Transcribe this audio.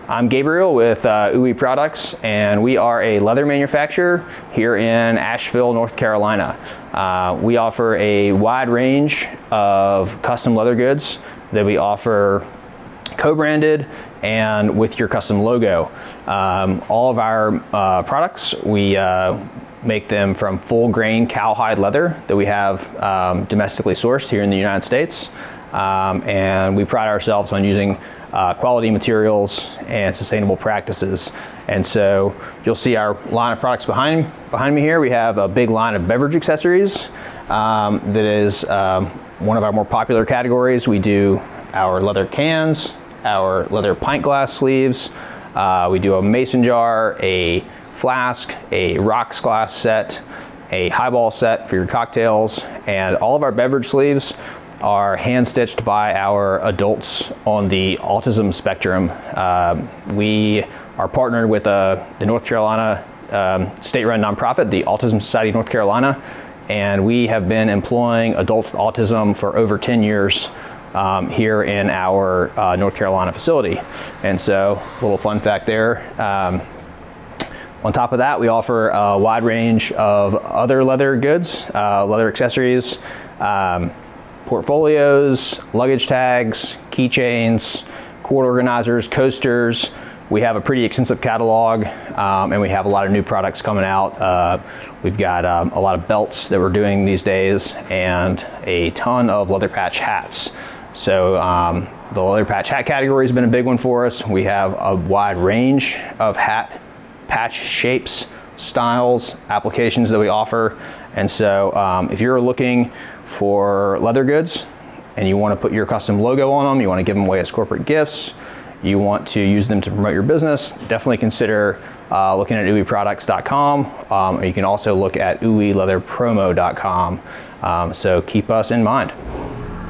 I'm Gabriel with Oowee Products, and we are a leather manufacturer here in Asheville, North Carolina. We offer a wide range of custom leather goods that we offer co-branded and with your custom logo. All of our products, we make them from full grain cowhide leather that we have domestically sourced here in the United States. And we pride ourselves on using quality materials and sustainable practices. And so you'll see our line of products behind me here. We have a big line of beverage accessories that is one of our more popular categories. We do our leather cans, our leather pint glass sleeves. We do a mason jar, a flask, a rocks glass set, a highball set for your cocktails, and all of our beverage sleeves are hand stitched by our adults on the autism spectrum. We are partnered with the North Carolina state-run nonprofit, the Autism Society of North Carolina, and we have been employing adults with autism for over 10 years here in our North Carolina facility. And so, a little fun fact there. On top of that, we offer a wide range of other leather goods, leather accessories, portfolios, luggage tags, keychains, cord organizers, coasters. We have a pretty extensive catalog, and we have a lot of new products coming out. We've got a lot of belts that we're doing these days, and a ton of leather patch hats. So the leather patch hat category has been a big one for us. We have a wide range of hat patch shapes, styles, applications that we offer. And so if you're looking for leather goods and you want to put your custom logo on them, you want to give them away as corporate gifts, you want to use them to promote your business, definitely consider looking at OoweeProducts.com, or you can also look at OoweeLeatherPromo.com. So keep us in mind.